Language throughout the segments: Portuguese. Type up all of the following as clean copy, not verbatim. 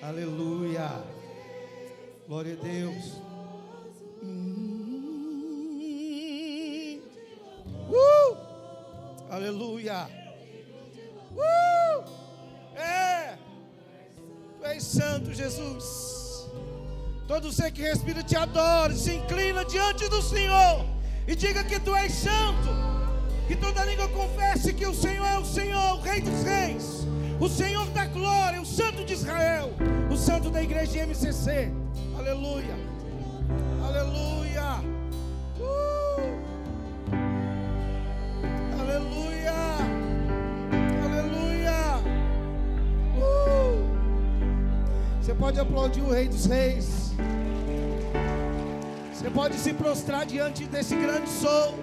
Aleluia. Glória a Deus. Aleluia. Tu és santo, Jesus. Todo ser que respira te adora, se inclina diante do Senhor e diga que tu és santo. Que toda língua confesse que o Senhor é o Senhor, o Rei dos Reis, o Senhor da glória, o Santo de Israel, o Santo da igreja de MCC. Aleluia. Aleluia. Aleluia. Aleluia. Você pode aplaudir o Rei dos Reis. Você pode se prostrar diante desse grande sou.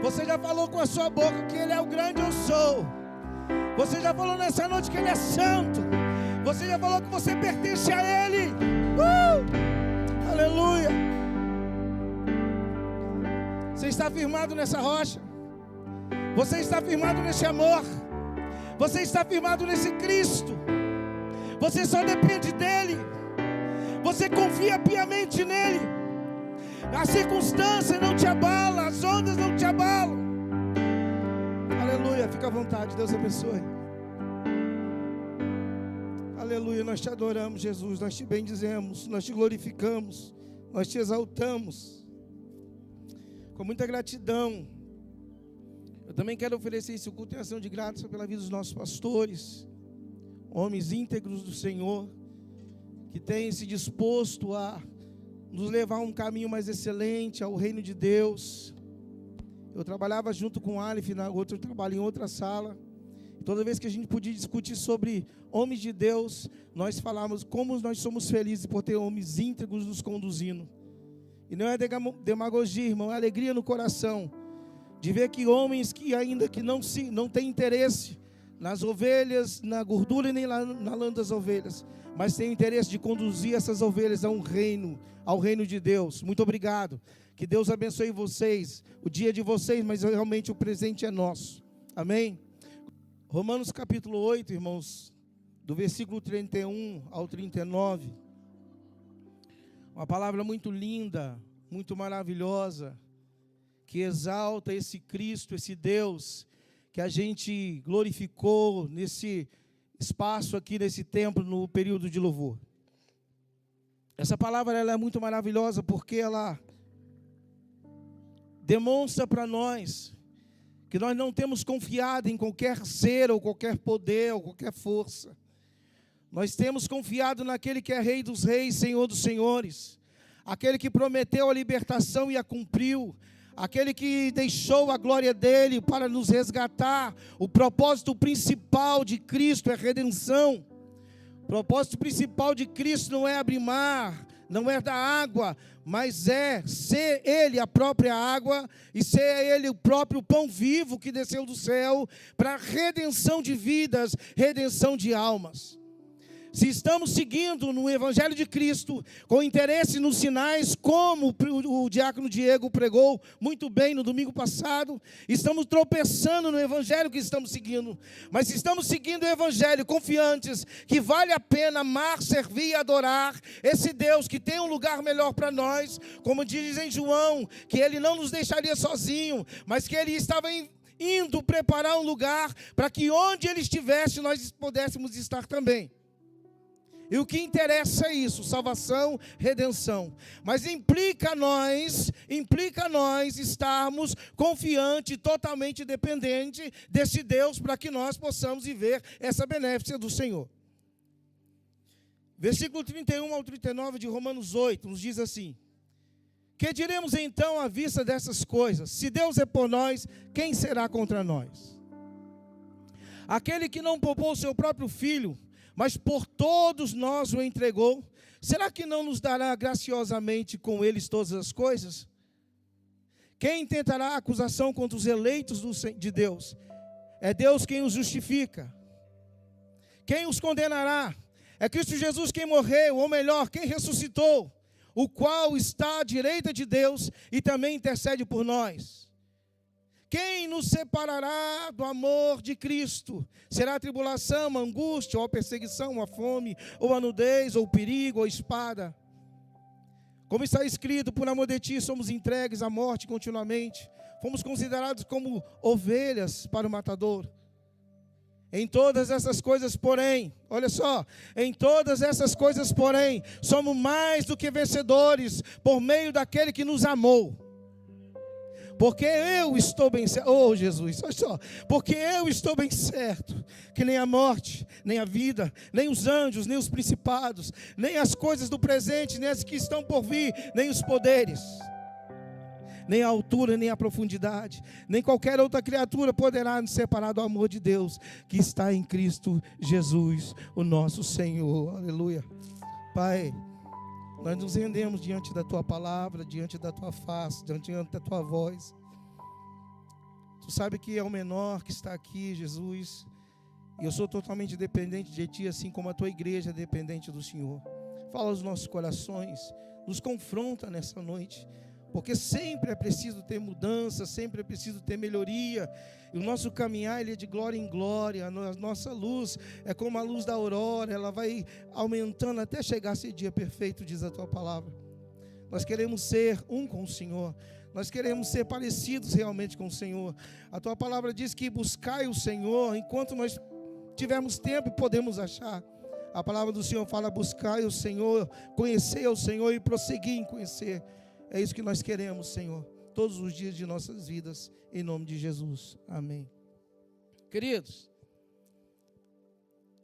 Você já falou com a sua boca que Ele é o grande eu sou. Você já falou nessa noite que Ele é santo. Você já falou que você pertence a Ele. Aleluia. Você está firmado nessa rocha. Você está firmado nesse amor. Você está firmado nesse Cristo. Você só depende dEle. Você confia piamente nele. A circunstância não te abala, as ondas não te abalam. Aleluia, fica à vontade, Deus abençoe. Aleluia, nós te adoramos, Jesus, nós te bendizemos, nós te glorificamos, nós te exaltamos. Com muita gratidão. Eu também quero oferecer esse culto em ação de graça pela vida dos nossos pastores, homens íntegros do Senhor, que têm se disposto a nos levar a um caminho mais excelente, ao reino de Deus. Eu trabalhava junto com o Aleph, na outro trabalho em outra sala. Toda vez que a gente podia discutir sobre homens de Deus, nós falávamos como nós somos felizes por ter homens íntegros nos conduzindo. E não é demagogia, irmão, é alegria no coração de ver que homens que ainda que não têm interesse nas ovelhas, na gordura e nem na lã das ovelhas, mas têm interesse de conduzir essas ovelhas ao reino de Deus. Muito obrigado. Que Deus abençoe vocês, o dia de vocês, mas realmente o presente é nosso. Amém? Romanos capítulo 8, irmãos, do versículo 31 ao 39. Uma palavra muito linda, muito maravilhosa, que exalta esse Cristo, esse Deus, que a gente glorificou nesse espaço aqui, nesse templo, no período de louvor. Essa palavra ela é muito maravilhosa porque ela demonstra para nós que nós não temos confiado em qualquer ser, ou qualquer poder, ou qualquer força. Nós temos confiado naquele que é Rei dos Reis, Senhor dos Senhores, aquele que prometeu a libertação e a cumpriu, aquele que deixou a glória dele para nos resgatar. O propósito principal de Cristo é redenção. O propósito principal de Cristo não é abrir mar, não é da água, mas é ser Ele a própria água e ser Ele o próprio pão vivo que desceu do céu para redenção de vidas, redenção de almas. Se estamos seguindo no Evangelho de Cristo, com interesse nos sinais, como o diácono Diego pregou muito bem no domingo passado, estamos tropeçando no Evangelho que estamos seguindo. Mas se estamos seguindo o Evangelho confiantes que vale a pena amar, servir e adorar esse Deus que tem um lugar melhor para nós, como diz em João, que Ele não nos deixaria sozinho, mas que Ele estava indo preparar um lugar para que onde Ele estivesse nós pudéssemos estar também. E o que interessa é isso, salvação, redenção. Mas implica nós estarmos confiantes, totalmente dependentes desse Deus, para que nós possamos viver essa benéfica do Senhor. Versículo 31 ao 39 de Romanos 8, nos diz assim: que diremos então à vista dessas coisas? Se Deus é por nós, quem será contra nós? Aquele que não poupou o seu próprio filho, mas por todos nós o entregou, será que não nos dará graciosamente com eles todas as coisas? Quem tentará acusação contra os eleitos de Deus? É Deus quem os justifica. Quem os condenará? É Cristo Jesus quem morreu, ou melhor, quem ressuscitou, o qual está à direita de Deus e também intercede por nós. Quem nos separará do amor de Cristo? Será a tribulação, a angústia, ou a perseguição, ou a fome, ou a nudez, ou o perigo, ou a espada? Como está escrito, por amor de ti somos entregues à morte continuamente. Fomos considerados como ovelhas para o matador. Em todas essas coisas, porém, olha só, em todas essas coisas, porém, somos mais do que vencedores por meio daquele que nos amou. Porque eu estou bem certo, oh Jesus, olha só, porque eu estou bem certo, que nem a morte, nem a vida, nem os anjos, nem os principados, nem as coisas do presente, nem as que estão por vir, nem os poderes, nem a altura, nem a profundidade, nem qualquer outra criatura poderá nos separar do amor de Deus, que está em Cristo Jesus, o nosso Senhor. Aleluia. Pai, nós nos rendemos diante da Tua palavra, diante da Tua face, diante da Tua voz. Tu sabe que é o menor que está aqui, Jesus, e eu sou totalmente dependente de Ti, assim como a Tua igreja é dependente do Senhor. Fala aos nossos corações, nos confronta nessa noite, porque sempre é preciso ter mudança, sempre é preciso ter melhoria, e o nosso caminhar ele é de glória em glória. A nossa luz é como a luz da aurora, ela vai aumentando até chegar a esse dia perfeito, diz a Tua palavra. Nós queremos ser um com o Senhor, nós queremos ser parecidos realmente com o Senhor. A Tua palavra diz que buscai o Senhor, enquanto nós tivermos tempo podemos achar. A palavra do Senhor fala, buscai o Senhor, conhecer o Senhor e prosseguir em conhecer. É isso que nós queremos, Senhor, todos os dias de nossas vidas, em nome de Jesus. Amém. Queridos,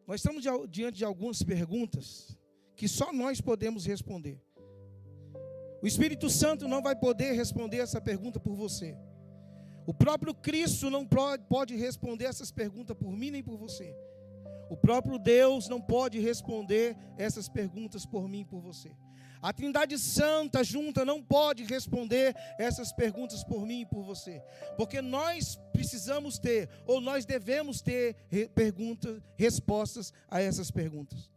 nós estamos diante de algumas perguntas que só nós podemos responder. O Espírito Santo não vai poder responder essa pergunta por você. O próprio Cristo não pode responder essas perguntas por mim nem por você. O próprio Deus não pode responder essas perguntas por mim e por você. A Trindade Santa junta não pode responder essas perguntas por mim e por você. Porque nós precisamos ter, ou nós devemos ter respostas a essas perguntas.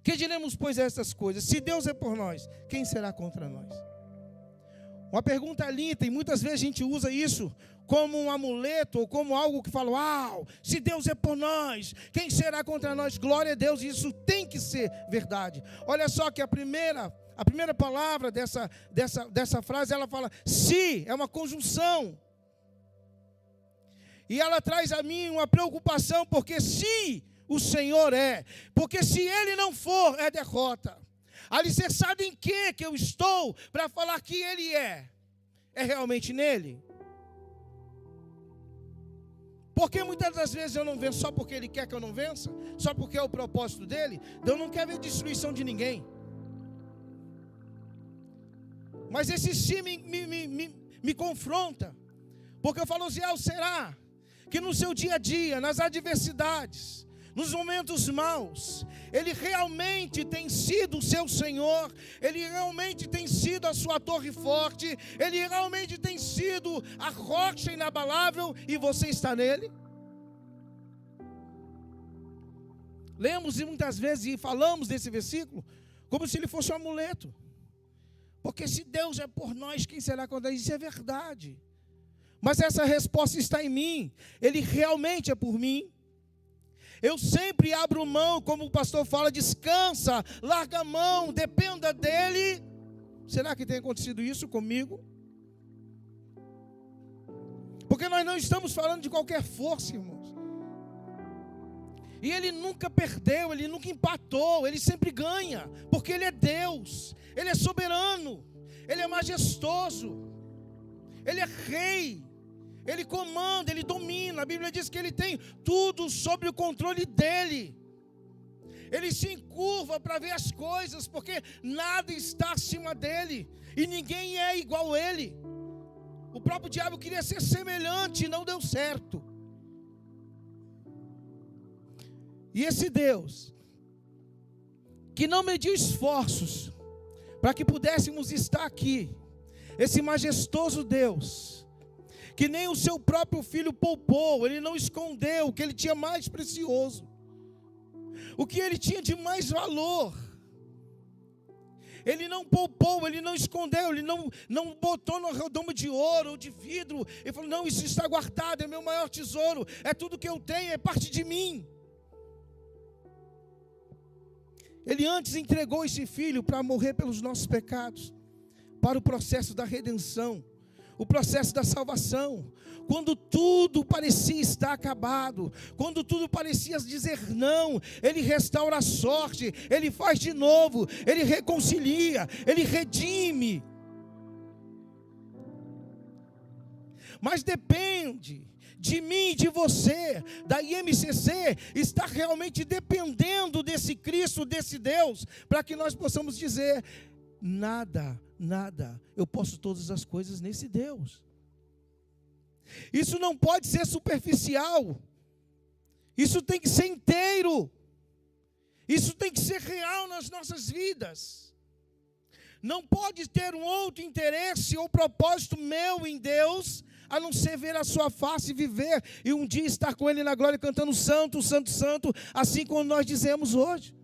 Que diremos, pois, a essas coisas? Se Deus é por nós, quem será contra nós? Uma pergunta linda, e muitas vezes a gente usa isso como um amuleto, ou como algo que fala, uau, se Deus é por nós, quem será contra nós? Glória a Deus, isso tem que ser verdade. Olha só que a primeira palavra dessa frase, ela fala, se, é uma conjunção. E ela traz a mim uma preocupação, porque se o Senhor é, porque se Ele não for, é derrota. Alicerçado em que eu estou para falar que Ele é? É realmente nele? Porque muitas das vezes eu não venço só porque Ele quer que eu não vença, só porque é o propósito dEle. Deus não quer ver destruição de ninguém. Mas esse sim me confronta, porque eu falo assim, será que no seu dia a dia, nas adversidades, nos momentos maus, Ele realmente tem sido o seu Senhor, Ele realmente tem sido a sua torre forte, Ele realmente tem sido a rocha inabalável e você está nele? Lemos muitas vezes e falamos desse versículo como se ele fosse um amuleto. Porque se Deus é por nós, quem será contra nós? Isso é verdade. Mas essa resposta está em mim, Ele realmente é por mim. Eu sempre abro mão, como o pastor fala, descansa, larga a mão, dependa dEle. Será que tem acontecido isso comigo? Porque nós não estamos falando de qualquer força, irmãos. E Ele nunca perdeu, Ele nunca empatou, Ele sempre ganha. Porque Ele é Deus, Ele é soberano, Ele é majestoso, Ele é rei. Ele comanda, Ele domina. A Bíblia diz que Ele tem tudo sob o controle dEle. Ele se encurva para ver as coisas, porque nada está acima dEle. E ninguém é igual a Ele. O próprio diabo queria ser semelhante e não deu certo. E esse Deus, que não mediu esforços para que pudéssemos estar aqui, esse majestoso Deus, que nem o seu próprio filho poupou, Ele não escondeu o que Ele tinha mais precioso, o que Ele tinha de mais valor. Ele não poupou, ele não escondeu, ele não botou no redoma de ouro ou de vidro. Ele falou, não, isso está guardado, é meu maior tesouro, é tudo que eu tenho, é parte de mim. Ele antes entregou esse filho para morrer pelos nossos pecados, para o processo da redenção, o processo da salvação. Quando tudo parecia estar acabado, quando tudo parecia dizer não, Ele restaura a sorte, Ele faz de novo, Ele reconcilia, Ele redime. Mas depende de mim, de você, da IMCC, estar realmente dependendo desse Cristo, desse Deus, para que nós possamos dizer, nada, eu posso todas as coisas nesse Deus. Isso não pode ser superficial, isso tem que ser inteiro, isso tem que ser real nas nossas vidas. Não pode ter um outro interesse ou propósito meu em Deus, a não ser ver a sua face e viver, e um dia estar com Ele na glória, cantando santo, santo, santo, assim como nós dizemos hoje.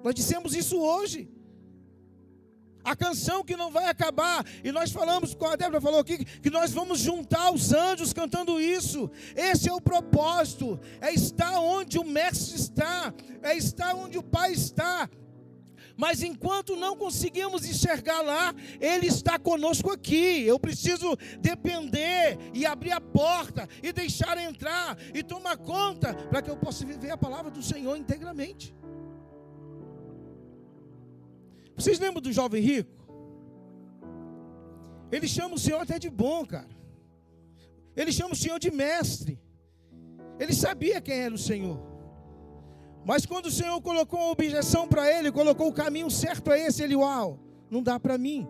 Nós dissemos isso hoje. A canção que não vai acabar, e nós falamos, a Débora falou aqui, que nós vamos juntar os anjos cantando isso. Esse é o propósito, é estar onde o mestre está, é estar onde o Pai está. Mas enquanto não conseguimos enxergar lá, Ele está conosco aqui. Eu preciso depender e abrir a porta e deixar entrar e tomar conta, para que eu possa viver a palavra do Senhor integramente. Vocês lembram do jovem rico? Ele chama o Senhor até de bom, cara. Ele chama o Senhor de mestre. Ele sabia quem era o Senhor. Mas quando o Senhor colocou uma objeção para ele, colocou o caminho certo a esse, ele, uau, não dá para mim.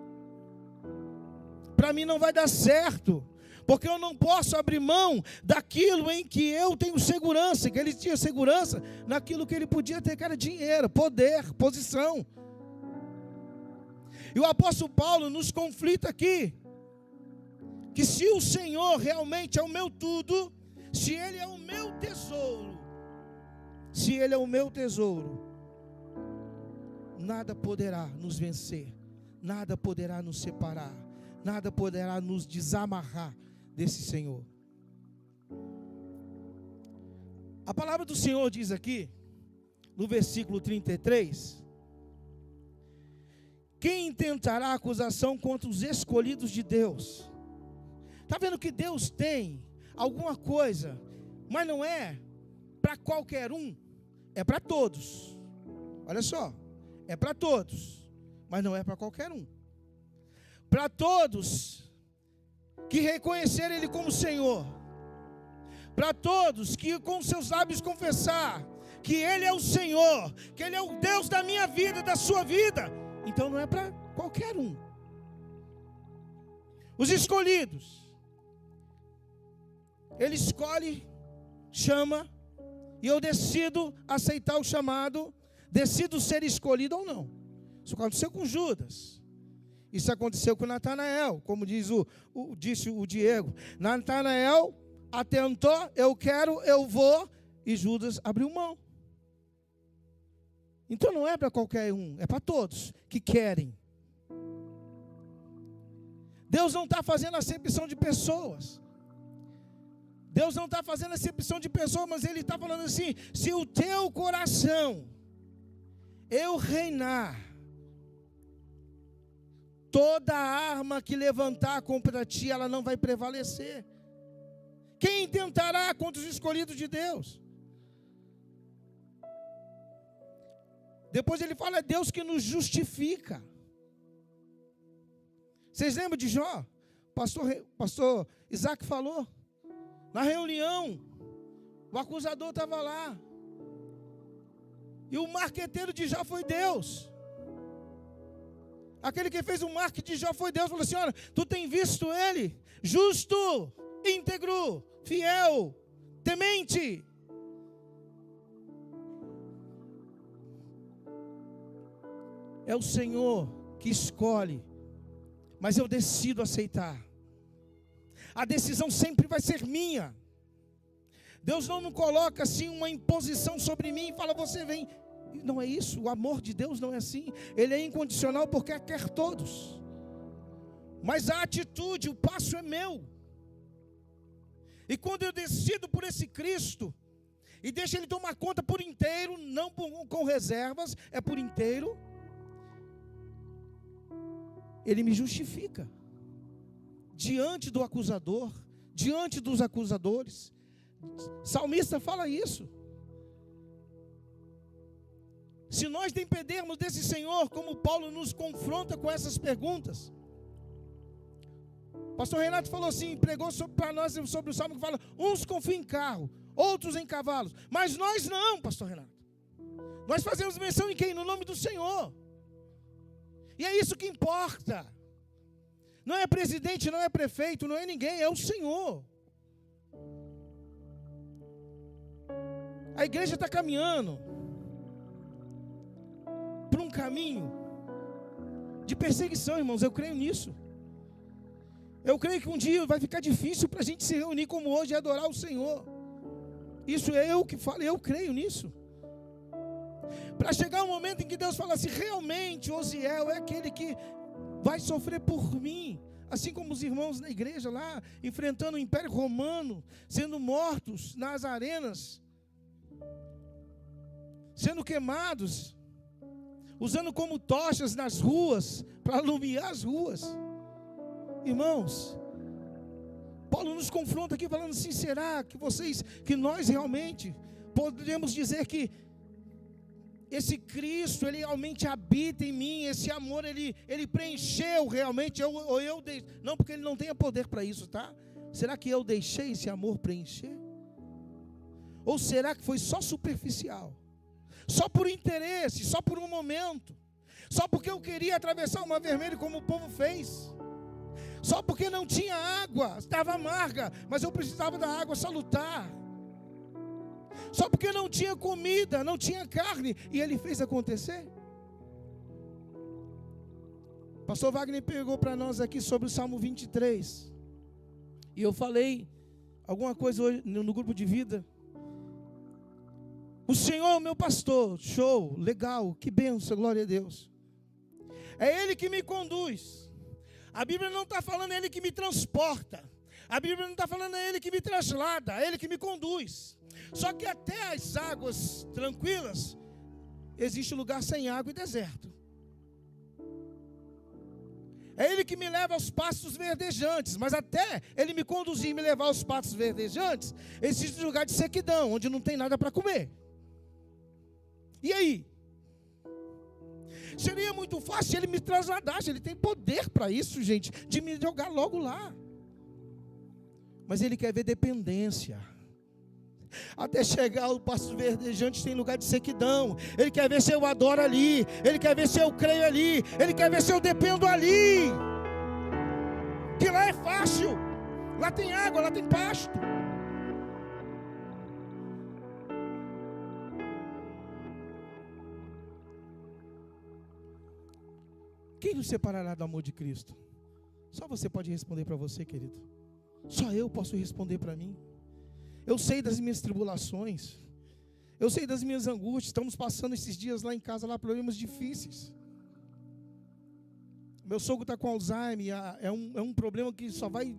Para mim não vai dar certo. Porque eu não posso abrir mão daquilo em que eu tenho segurança. Que ele tinha segurança naquilo que ele podia ter, que era dinheiro, poder, posição. E o apóstolo Paulo nos conflita aqui, que se o Senhor realmente é o meu tudo, se Ele é o meu tesouro, se Ele é o meu tesouro, nada poderá nos vencer, nada poderá nos separar, nada poderá nos desamarrar desse Senhor. A palavra do Senhor diz aqui, no versículo 33, quem intentará acusação contra os escolhidos de Deus? Está vendo que Deus tem alguma coisa, mas não é para qualquer um, é para todos. Olha só, é para todos, mas não é para qualquer um. Para todos que reconhecerem Ele como Senhor, para todos que com seus lábios confessar que Ele é o Senhor, que Ele é o Deus da minha vida, da sua vida. Então não é para qualquer um. Os escolhidos, Ele escolhe, chama, e eu decido aceitar o chamado, decido ser escolhido ou não. Isso aconteceu com Judas, isso aconteceu com Natanael, como disse o Diego. Natanael atentou, eu quero, eu vou, e Judas abriu mão. Então não é para qualquer um, é para todos que querem. Deus não está fazendo acepção de pessoas. Deus não está fazendo acepção de pessoas, mas Ele está falando assim, se o teu coração eu reinar, toda arma que levantar contra ti, ela não vai prevalecer. Quem tentará contra os escolhidos de Deus? Depois ele fala, é Deus que nos justifica. Vocês lembram de Jó? Pastor Isaac falou. Na reunião, o acusador estava lá. E o marqueteiro de Jó foi Deus. Aquele que fez o marketing de Jó foi Deus. Falou assim, olha, tu tem visto ele? Justo, íntegro, fiel, temente. É o Senhor que escolhe, mas eu decido aceitar. A decisão sempre vai ser minha. Deus não coloca assim uma imposição sobre mim e fala, você vem. Não é isso, o amor de Deus não é assim. Ele é incondicional porque quer todos. Mas a atitude, o passo é meu. E quando eu decido por esse Cristo, e deixo Ele tomar conta por inteiro, não com reservas, é por inteiro, Ele me justifica. Diante do acusador, diante dos acusadores. Salmista fala isso. Se nós dependermos desse Senhor, como Paulo nos confronta com essas perguntas. Pastor Renato falou assim, pregou para nós sobre o salmo que fala, uns confiam em carro, outros em cavalos, mas nós não, pastor Renato. Nós fazemos menção em quem? No nome do Senhor. E é isso que importa. Não é presidente, não é prefeito, não é ninguém, é o Senhor. A igreja está caminhando por um caminho de perseguição, irmãos, eu creio nisso. Eu creio que um dia vai ficar difícil para a gente se reunir como hoje e adorar o Senhor. Isso é eu que falo, eu creio nisso. Para chegar um momento em que Deus fala assim, realmente Osiel é aquele que vai sofrer por mim. Assim como os irmãos na igreja lá, enfrentando o Império Romano, sendo mortos nas arenas, sendo queimados, usando como tochas nas ruas, para iluminar as ruas. Irmãos, Paulo nos confronta aqui falando assim, será que nós realmente podemos dizer que esse Cristo, Ele realmente habita em mim, esse amor, Ele preencheu realmente, não porque Ele não tenha poder para isso, tá? Será que eu deixei esse amor preencher? Ou será que foi só superficial? Só por interesse, só por um momento? Só porque eu queria atravessar o mar vermelho como o povo fez? Só porque não tinha água, estava amarga, mas eu precisava da água salutar. Só porque não tinha comida, não tinha carne, e Ele fez acontecer. Pastor Wagner pegou para nós aqui sobre o Salmo 23. E eu falei alguma coisa hoje no grupo de vida. O Senhor é o meu pastor, show, legal, que bênção, glória a Deus. É Ele que me conduz. A Bíblia não está falando, é Ele que me transporta. A Bíblia não está falando, é Ele que me traslada, é Ele que me conduz. Só que até as águas tranquilas, existe lugar sem água e deserto. É Ele que me leva aos pastos verdejantes, mas até Ele me conduzir e me levar aos pastos verdejantes, existe lugar de sequidão, onde não tem nada para comer. E aí? Seria muito fácil se Ele me trasladasse. Ele tem poder para isso, gente, de me jogar logo lá. Mas Ele quer ver dependência. Até chegar ao pasto verdejante tem lugar de sequidão. Ele quer ver se eu adoro ali. Ele quer ver se eu creio ali. Ele quer ver se eu dependo ali. Que lá é fácil. Lá tem água, lá tem pasto. Quem nos separará do amor de Cristo? Só você pode responder para você, querido. Só eu posso responder para mim. Eu sei das minhas tribulações. Eu sei das minhas angústias. Estamos passando esses dias lá em casa, lá problemas difíceis. Meu sogro está com Alzheimer. É um problema que só vai...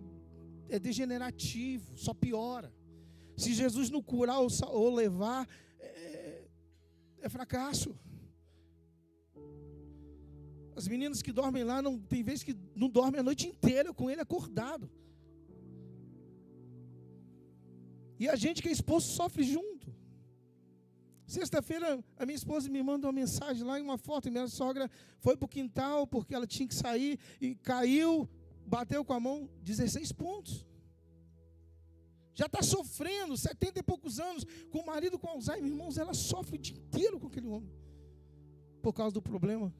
É degenerativo, só piora. Se Jesus não curar ou levar, é fracasso. As meninas que dormem lá, tem vezes que não dormem a noite inteira com ele acordado. E a gente que é esposo sofre junto. Sexta-feira, a minha esposa me manda uma mensagem lá, em uma foto, e minha sogra foi para o quintal, porque ela tinha que sair, e caiu, bateu com a mão, 16 pontos. Já está sofrendo, 70 e poucos anos, com o marido com Alzheimer, irmãos, ela sofre o dia inteiro com aquele homem, por causa do problema.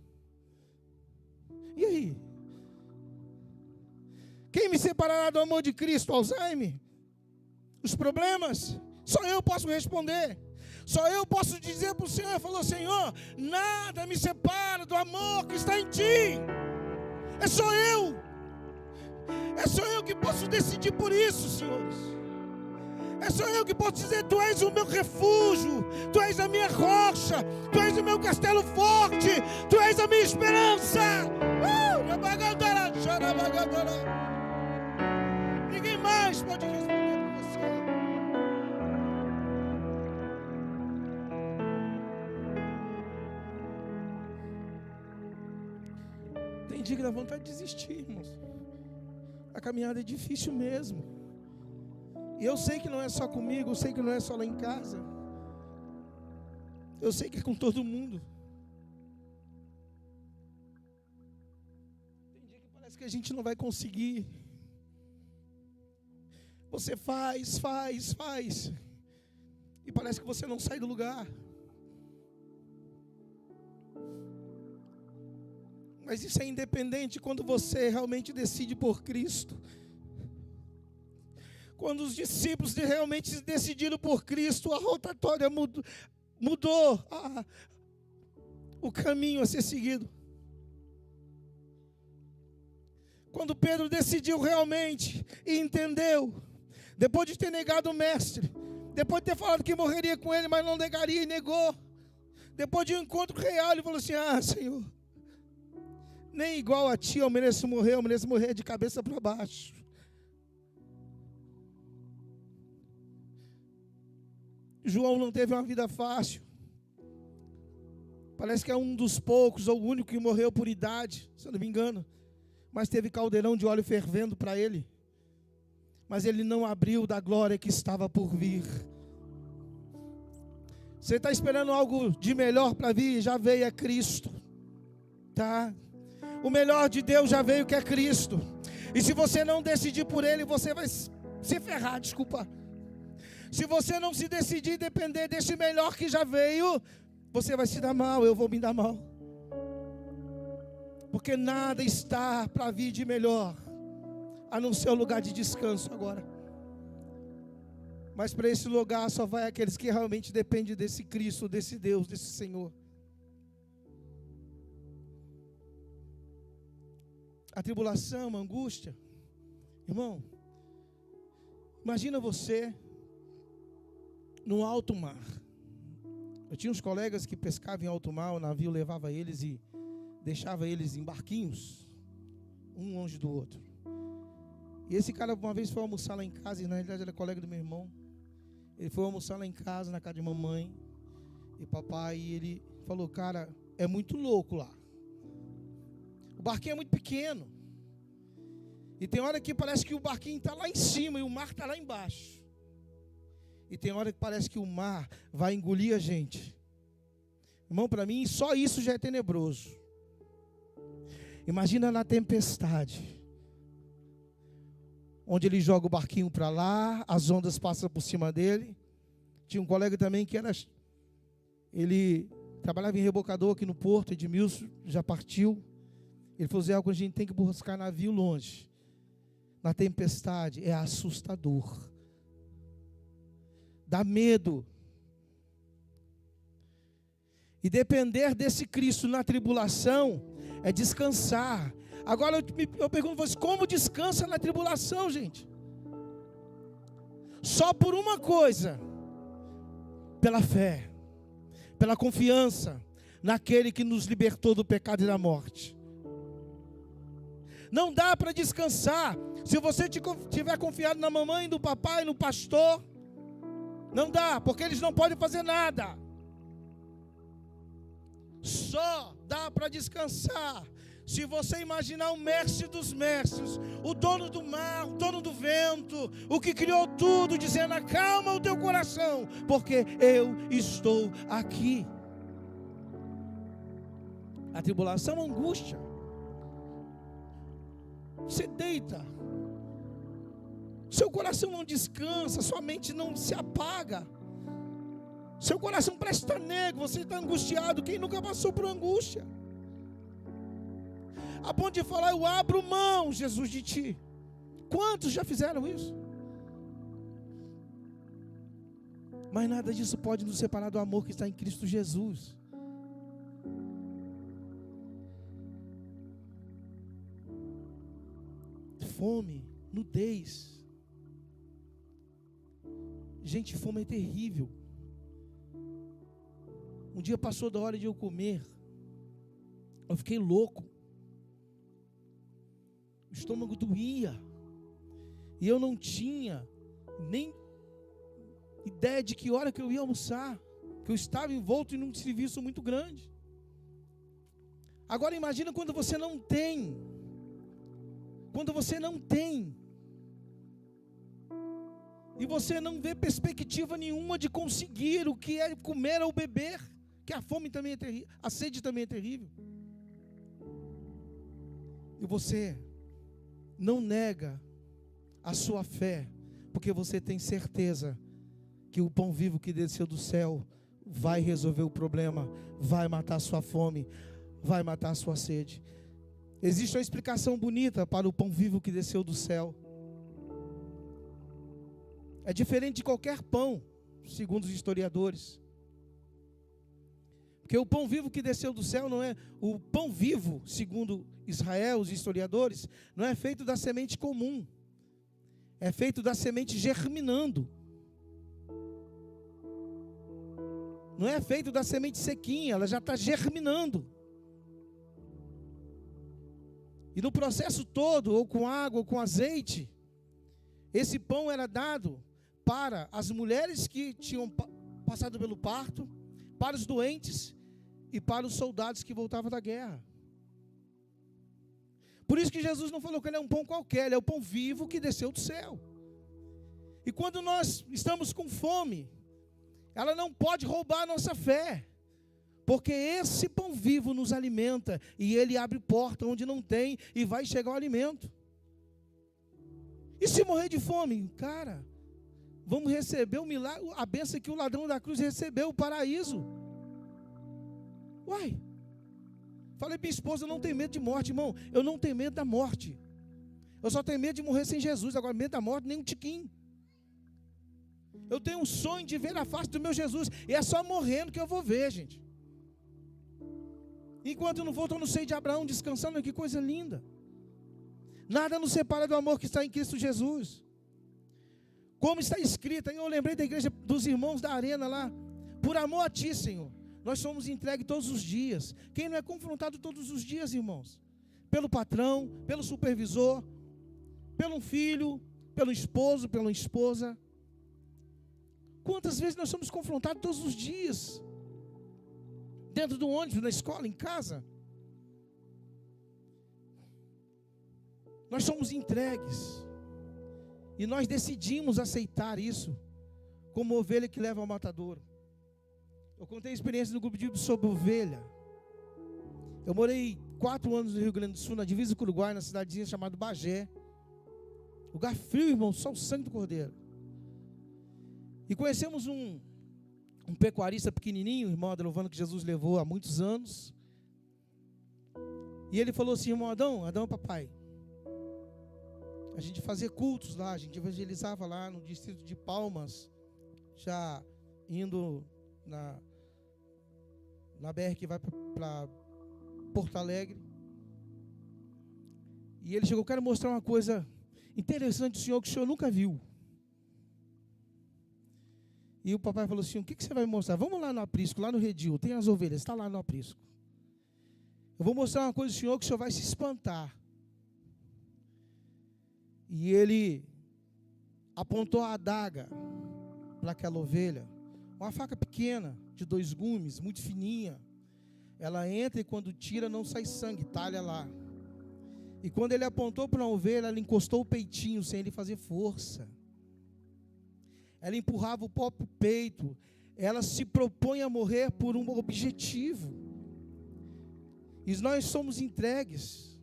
E aí? Quem me separará do amor de Cristo? Alzheimer? Os problemas? Só eu posso responder. Só eu posso dizer para o Senhor, falou, Senhor, nada me separa do amor que está em Ti. É só eu. É só eu que posso decidir por isso, senhores. É só eu que posso dizer: Tu és o meu refúgio, Tu és a minha rocha, Tu és o meu castelo forte, Tu és a minha esperança. Ninguém mais pode responder por você. Tem dia que dá vontade de desistir, irmãos. A caminhada é difícil mesmo. E eu sei que não é só comigo, eu sei que não é só lá em casa. Eu sei que é com todo mundo. Tem dia que parece que a gente não vai conseguir. Você faz. E parece que você não sai do lugar. Mas isso é independente quando você realmente decide por Cristo. Quando os discípulos realmente decidiram por Cristo, a rotatória mudou o caminho a ser seguido. Quando Pedro decidiu realmente e entendeu, depois de ter negado o mestre, depois de ter falado que morreria com ele, mas não negaria e negou, depois de um encontro real, ele falou assim: Senhor, nem igual a ti eu mereço morrer de cabeça para baixo. João não teve uma vida fácil. Parece que é um dos poucos, ou o único que morreu por idade, se eu não me engano. Mas teve caldeirão de óleo fervendo para ele. Mas ele não abriu da glória que estava por vir. Você está esperando algo de melhor para vir? Já veio, é Cristo. Tá? O melhor de Deus já veio, que é Cristo. E se você não decidir por Ele, você vai se ferrar, desculpa. Se você não se decidir depender desse melhor que já veio, você vai se dar mal, eu vou me dar mal. Porque nada está para vir de melhor, a não ser o lugar de descanso agora. Mas para esse lugar só vai aqueles que realmente dependem desse Cristo, desse Deus, desse Senhor. A tribulação, a angústia. Irmão, imagina você no alto mar. Eu tinha uns colegas que pescavam em alto mar, o navio levava eles e deixava eles em barquinhos, um longe do outro. E esse cara uma vez foi almoçar lá em casa, e na realidade ele é colega do meu irmão. Ele foi almoçar lá em casa, na casa de mamãe e papai, e ele falou: cara, é muito louco lá. O barquinho é muito pequeno. E tem hora que parece que o barquinho está lá em cima e o mar está lá embaixo. E tem hora que parece que o mar vai engolir a gente. Irmão, para mim só isso já é tenebroso. Imagina na tempestade, onde ele joga o barquinho para lá, as ondas passam por cima dele. Tinha um colega também que ele trabalhava em rebocador aqui no porto, Edmilson, já partiu. Ele falou: Zé, quando a gente tem que buscar navio longe, na tempestade, é assustador. Dá medo. E depender desse Cristo na tribulação é descansar. Agora eu pergunto a vocês: como descansa na tribulação, gente? Só por uma coisa: pela fé, pela confiança naquele que nos libertou do pecado e da morte. Não dá para descansar se você tiver confiado na mamãe, no papai, no pastor. Não dá, porque eles não podem fazer nada. Só dá para descansar se você imaginar o mestre dos mestres, o dono do mar, o dono do vento, o que criou tudo, dizendo: acalma o teu coração, porque eu estou aqui. A tribulação, a angústia. Você deita, seu coração não descansa, sua mente não se apaga, seu coração parece estar negro, você está angustiado. Quem nunca passou por angústia? A ponto de falar: eu abro mão, Jesus, de ti. Quantos já fizeram isso? Mas nada disso pode nos separar do amor que está em Cristo Jesus. Fome, nudez. Gente, fome é terrível. Um dia passou da hora de eu comer. Eu fiquei louco. O estômago doía. E eu não tinha nem ideia de que hora que eu ia almoçar. Que eu estava envolto em um serviço muito grande. Agora imagina quando você não tem. Quando você não tem. E você não vê perspectiva nenhuma de conseguir o que é comer ou beber. Que a fome também é terrível. A sede também é terrível. E você não nega a sua fé. Porque você tem certeza que o pão vivo que desceu do céu vai resolver o problema. Vai matar a sua fome. Vai matar a sua sede. Existe uma explicação bonita para o pão vivo que desceu do céu. É diferente de qualquer pão, segundo os historiadores. Porque o pão vivo que desceu do céu não é... O pão vivo, segundo Israel, os historiadores, não é feito da semente comum. É feito da semente germinando. Não é feito da semente sequinha, ela já está germinando. E no processo todo, ou com água, ou com azeite, esse pão era dado para as mulheres que tinham passado pelo parto, para os doentes e para os soldados que voltavam da guerra. Por isso que Jesus não falou que ele é um pão qualquer, ele é o pão vivo que desceu do céu. E quando nós estamos com fome, ela não pode roubar a nossa fé. Porque esse pão vivo nos alimenta e ele abre porta onde não tem e vai chegar o alimento. E se morrer de fome? Cara, vamos receber o milagre, a bênção que o ladrão da cruz recebeu, o paraíso. Uai, falei para minha esposa, eu não tenho medo de morte, irmão. Eu não tenho medo da morte. Eu só tenho medo de morrer sem Jesus. Agora, medo da morte, nem um tiquinho. Eu tenho um sonho de ver a face do meu Jesus. E é só morrendo que eu vou ver, gente. Enquanto eu não vou, estou no seio de Abraão, descansando, que coisa linda. Nada nos separa do amor que está em Cristo Jesus. Como está escrito, eu lembrei da igreja dos irmãos da arena lá. Por amor a ti, Senhor, nós somos entregues todos os dias. Quem não é confrontado todos os dias, irmãos? Pelo patrão, pelo supervisor, pelo filho, pelo esposo, pela esposa. Quantas vezes nós somos confrontados todos os dias? Dentro do ônibus, na escola, em casa. Nós somos entregues. E nós decidimos aceitar isso como ovelha que leva ao matadouro. Eu contei a experiência do grupo de sobre ovelha. Eu morei 4 anos no Rio Grande do Sul, na divisa com o Uruguai, na cidadezinha chamada Bagé. Lugar frio, irmão, só o sangue do cordeiro. E conhecemos um pecuarista pequenininho, irmão Adrovano, que Jesus levou há muitos anos. E ele falou assim, irmão Adão, papai. A gente fazia cultos lá, a gente evangelizava lá no distrito de Palmas, já indo na BR que vai para Porto Alegre. E ele chegou, eu quero mostrar uma coisa interessante do senhor, que o senhor nunca viu. E o papai falou assim, o que você vai mostrar? Vamos lá no aprisco, lá no redil, tem as ovelhas, está lá no aprisco. Eu vou mostrar uma coisa do senhor que o senhor vai se espantar. E ele apontou a adaga para aquela ovelha, uma faca pequena, de 2 gumes, muito fininha. Ela entra e quando tira não sai sangue, talha lá. E quando ele apontou para a ovelha, ela encostou o peitinho sem ele fazer força. Ela empurrava o próprio peito. Ela se propõe a morrer por um objetivo. E nós somos entregues.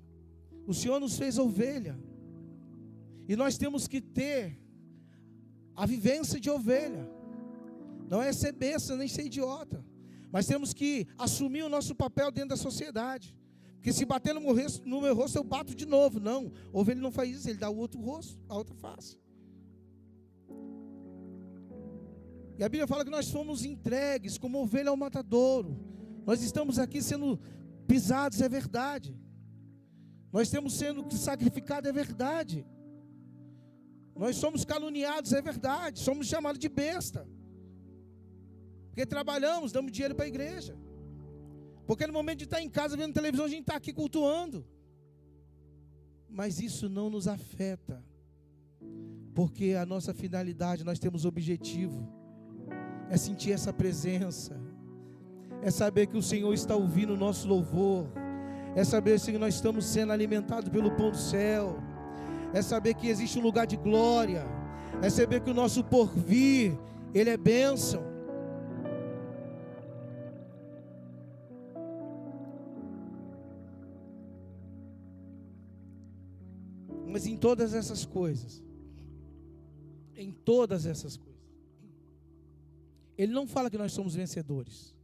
O Senhor nos fez ovelha. E nós temos que ter a vivência de ovelha. Não é ser besta, nem ser idiota. Mas temos que assumir o nosso papel dentro da sociedade. Porque se bater no meu rosto, eu bato de novo. Não, ovelha não faz isso, ele dá o outro rosto, a outra face. E a Bíblia fala que nós fomos entregues como ovelha ao matadouro. Nós estamos aqui sendo pisados, é verdade. Nós estamos sendo sacrificados, é verdade. Nós somos caluniados, é verdade. Somos chamados de besta. Porque trabalhamos, damos dinheiro para a igreja. Porque no momento de estar em casa vendo televisão, a gente está aqui cultuando. Mas isso não nos afeta. Porque a nossa finalidade, nós temos objetivo. É sentir essa presença. É saber que o Senhor está ouvindo o nosso louvor. É saber que nós estamos sendo alimentados pelo pão do céu. É saber que existe um lugar de glória. É saber que o nosso porvir, ele é bênção. Mas em todas essas coisas, ele não fala que nós somos vencedores.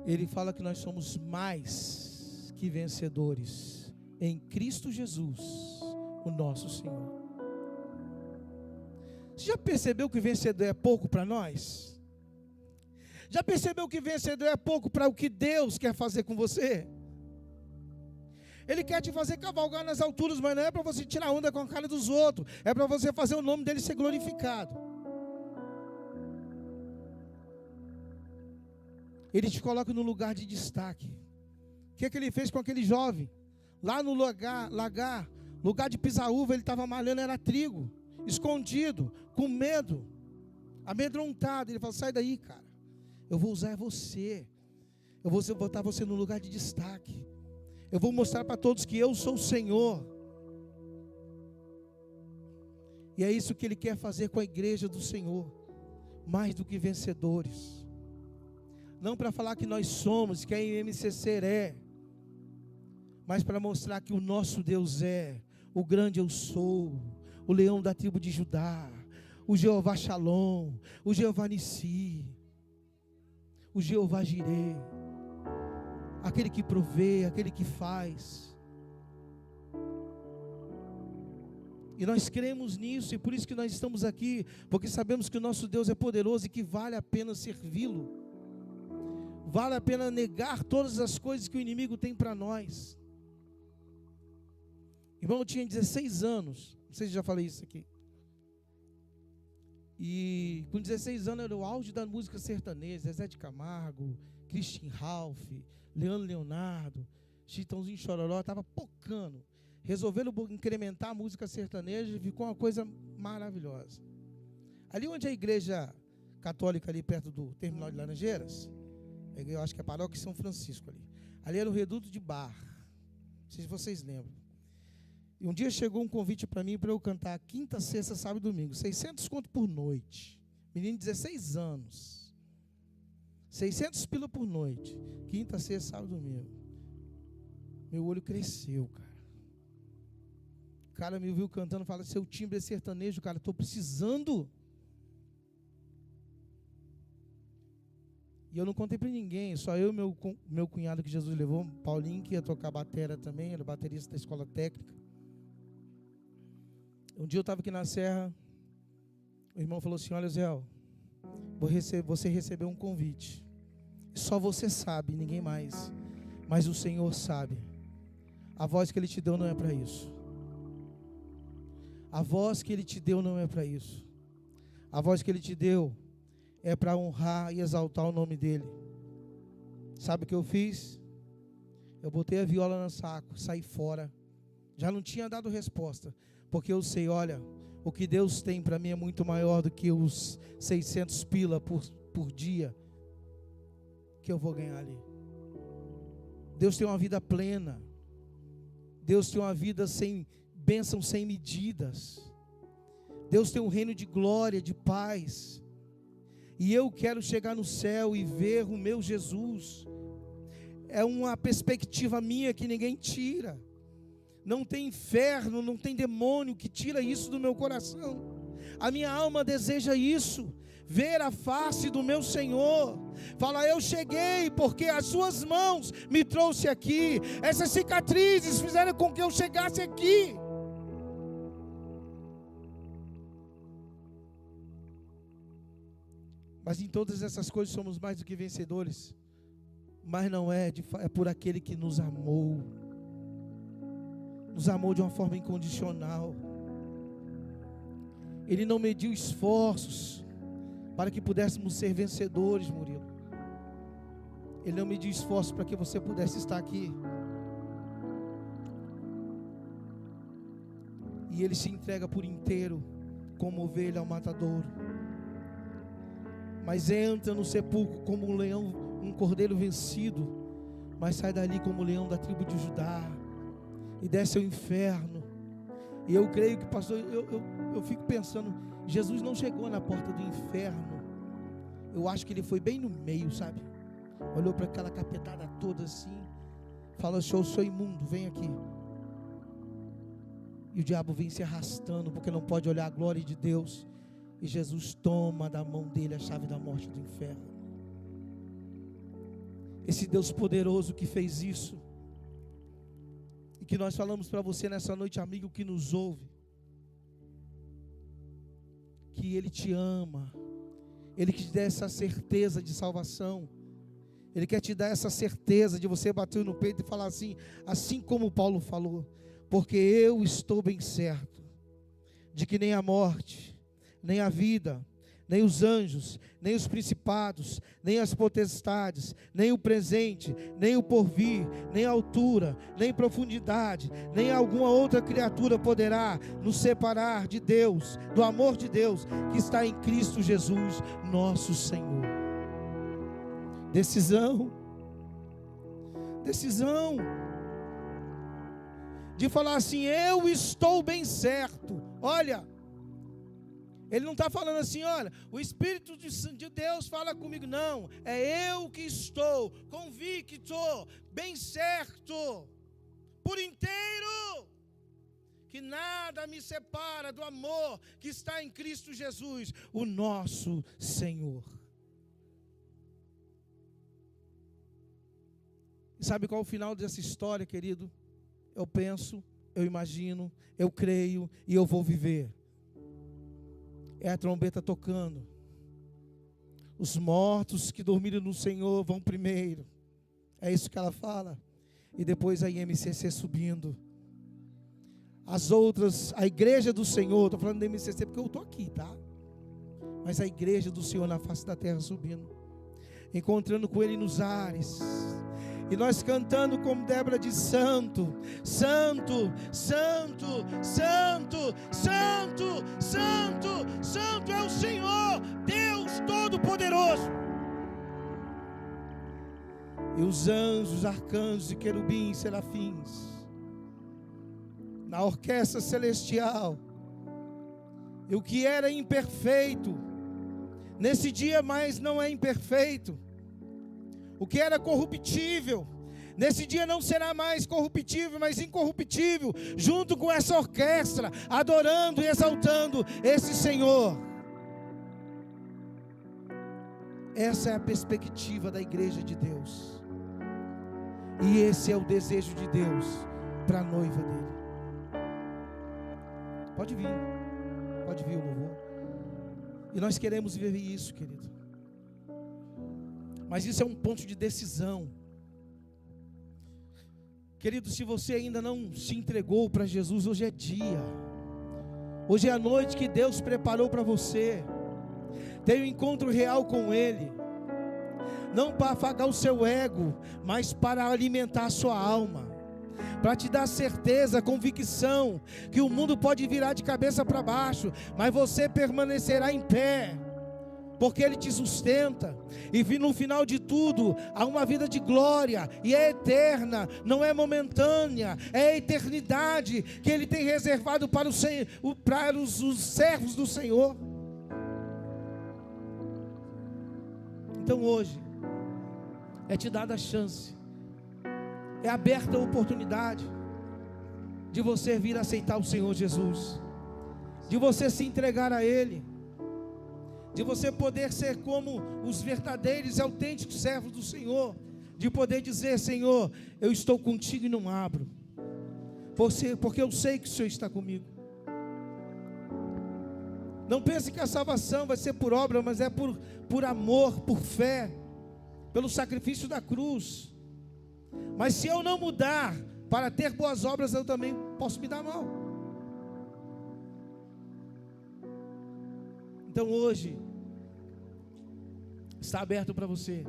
Ele fala que nós somos mais que vencedores em Cristo Jesus, o nosso Senhor. Você já percebeu que vencedor é pouco para nós? Já percebeu que vencedor é pouco para o que Deus quer fazer com você? Ele quer te fazer cavalgar nas alturas, mas não é para você tirar onda com a cara dos outros. É para você fazer o nome dele ser glorificado. Ele te coloca no lugar de destaque. O que ele fez com aquele jovem? Lá no lugar de pisar uva, ele estava malhando, era trigo. Escondido, com medo, amedrontado. Ele falou, sai daí, cara. Eu vou usar você. Eu vou botar você no lugar de destaque. Eu vou mostrar para todos que eu sou o Senhor. E é isso que Ele quer fazer com a igreja do Senhor. Mais do que vencedores. Não para falar que nós somos, que a MCC é. Mas para mostrar que o nosso Deus é. O grande eu sou. O leão da tribo de Judá. O Jeová Shalom. O Jeová Nissi. O Jeová Jireh. Aquele que provê, aquele que faz. E nós cremos nisso, e por isso que nós estamos aqui, porque sabemos que o nosso Deus é poderoso e que vale a pena servi-lo. Vale a pena negar todas as coisas que o inimigo tem para nós. Irmão, eu tinha 16 anos, não sei se já falei isso aqui. E com 16 anos era o auge da música sertaneja, Zezé de Camargo, Christian Ralph, Leandro Leonardo, Chitãozinho Chororó, estava pocando. Resolveram incrementar a música sertaneja e ficou uma coisa maravilhosa. Ali onde a igreja católica, ali perto do terminal de Laranjeiras, eu acho que é a paróquia São Francisco ali. Ali era o Reduto de Bar. Não sei se vocês lembram. E um dia chegou um convite para mim para eu cantar quinta, sexta, sábado e domingo. 600 conto por noite. Menino de 16 anos. 600 pila por noite. Quinta, sexta, sábado e domingo. Meu olho cresceu, cara. O cara me viu cantando, fala, seu timbre é sertanejo, cara, estou precisando. E eu não contei para ninguém, só eu e meu cunhado que Jesus levou, Paulinho, que ia tocar bateria também, era baterista da escola técnica. Um dia eu estava aqui na serra, o irmão falou assim, olha Zé, você recebeu um convite. Só você sabe, ninguém mais. Mas o Senhor sabe. A voz que Ele te deu não é para isso. A voz que Ele te deu não é para isso. A voz que Ele te deu é para honrar e exaltar o nome dEle. Sabe o que eu fiz? Eu botei a viola no saco, saí fora. Já não tinha dado resposta. Porque eu sei, olha, o que Deus tem para mim é muito maior do que os 600 pila por dia que eu vou ganhar ali. Deus tem uma vida plena. Deus tem uma vida sem bênção, sem medidas. Deus tem um reino de glória, de paz. E eu quero chegar no céu e ver o meu Jesus. É uma perspectiva minha que ninguém tira. Não tem inferno, não tem demônio que tira isso do meu coração. A minha alma deseja isso, ver a face do meu Senhor. Fala, eu cheguei porque as suas mãos me trouxe aqui. Essas cicatrizes fizeram com que eu chegasse aqui. Mas em todas essas coisas somos mais do que vencedores. Mas não é por aquele que nos amou. nos amou de uma forma incondicional. Ele não mediu esforços para que pudéssemos ser vencedores, Murilo. Ele não mediu esforços para que você pudesse estar aqui. E Ele se entrega por inteiro, como ovelha ao matadouro. Mas entra no sepulcro como um leão, um cordeiro vencido, mas sai dali como o leão da tribo de Judá, e desce ao inferno. E eu creio que, pastor, eu fico pensando, Jesus não chegou na porta do inferno. Eu acho que Ele foi bem no meio, sabe? Olhou para aquela capetada toda assim, falou: eu sou imundo, vem aqui. E o diabo vem se arrastando, porque não pode olhar a glória de Deus. E Jesus toma da mão dele a chave da morte e do inferno. Esse Deus poderoso que fez isso, e que nós falamos para você nessa noite, amigo que nos ouve, que Ele te ama, Ele quer te dar essa certeza de salvação, Ele quer te dar essa certeza de você bater no peito e falar assim como Paulo falou: porque eu estou bem certo de que nem a morte, nem a vida, nem os anjos, nem os principados, nem as potestades, nem o presente, nem o porvir, nem a altura, nem profundidade, nem alguma outra criatura poderá nos separar de Deus, do amor de Deus que está em Cristo Jesus, nosso Senhor. Decisão de falar assim: eu estou bem certo. Olha, Ele não está falando assim: olha, o Espírito de Deus fala comigo. Não, é eu que estou convicto, bem certo, por inteiro, que nada me separa do amor que está em Cristo Jesus, o nosso Senhor. E sabe qual é o final dessa história, querido? Eu penso, eu imagino, eu creio e eu vou viver. É a trombeta tocando. Os mortos que dormiram no Senhor vão primeiro. É isso que ela fala. E depois a IMCC subindo. As outras, a igreja do Senhor, estou falando da IMCC porque eu estou aqui, tá? Mas a igreja do Senhor na face da terra subindo, encontrando com Ele nos ares. E nós cantando como Débora diz: santo, santo, santo, santo, santo, santo, santo é o Senhor, Deus Todo-Poderoso. E os anjos, arcanjos e querubins, serafins, na orquestra celestial. E o que era imperfeito, nesse dia mais não é imperfeito. O que era corruptível, nesse dia não será mais corruptível, mas incorruptível, junto com essa orquestra, adorando e exaltando esse Senhor. Essa é a perspectiva da igreja de Deus. E esse é o desejo de Deus para a noiva dele. Pode vir o louvor. E nós queremos viver isso, querido. Mas isso é um ponto de decisão. Querido, se você ainda não se entregou para Jesus, hoje é dia. Hoje é a noite que Deus preparou para você. Tenha um encontro real com Ele. Não para afagar o seu ego, mas para alimentar a sua alma. Para te dar certeza, convicção, que o mundo pode virar de cabeça para baixo, mas você permanecerá em pé. Porque Ele te sustenta, e no final de tudo, há uma vida de glória, e é eterna, não é momentânea, é a eternidade, que Ele tem reservado para os servos do Senhor. Então hoje, é te dada a chance, é aberta a oportunidade, de você vir aceitar o Senhor Jesus, de você se entregar a Ele, de você poder ser como os verdadeiros e autênticos servos do Senhor, de poder dizer: Senhor, eu estou contigo e não abro, porque eu sei que o Senhor está comigo. Não pense que a salvação vai ser por obra, mas é por amor, por fé, pelo sacrifício da cruz. Mas se eu não mudar Para ter boas obras eu também posso me dar mal. Então hoje está aberto para você,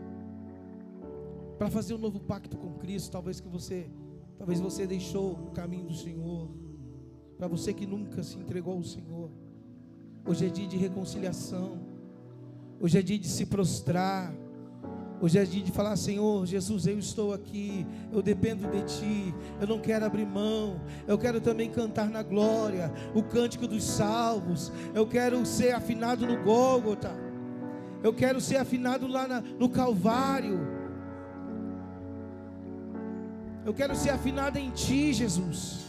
para fazer um novo pacto com Cristo. Talvez você deixou o caminho do Senhor. Para você que nunca se entregou ao Senhor, hoje é dia de reconciliação. Hoje é dia de se prostrar. Hoje é dia de falar: Senhor Jesus, eu estou aqui, eu dependo de Ti, eu não quero abrir mão, eu quero também cantar na glória, o cântico dos salmos, eu quero ser afinado no Gólgota, eu quero ser afinado lá no Calvário, eu quero ser afinado em Ti, Jesus,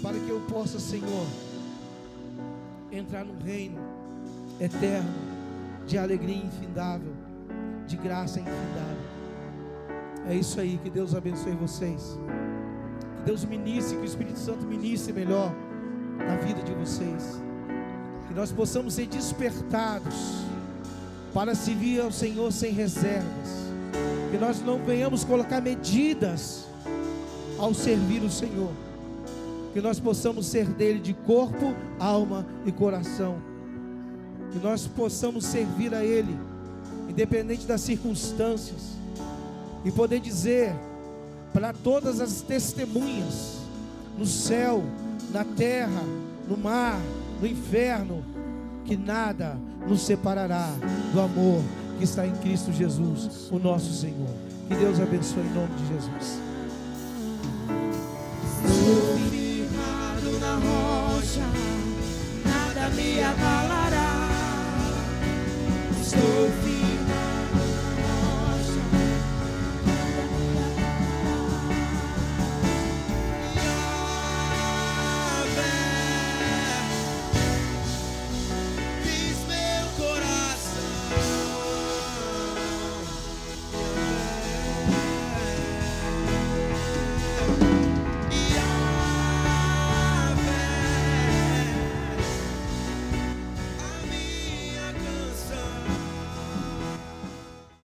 para que eu possa, Senhor, entrar no reino eterno, de alegria infindável, de graça infindável. É isso aí, que Deus abençoe vocês, que Deus ministre, que o Espírito Santo ministre melhor na vida de vocês, que nós possamos ser despertados para servir ao Senhor sem reservas, que nós não venhamos colocar medidas ao servir o Senhor, que nós possamos ser dele de corpo, alma e coração, que nós possamos servir a Ele, independente das circunstâncias, e poder dizer para todas as testemunhas, no céu, na terra, no mar, no inferno, que nada nos separará do amor que está em Cristo Jesus, o nosso Senhor. Que Deus abençoe em nome de Jesus. Estou firmado na rocha, nada me abalará. Estou firmado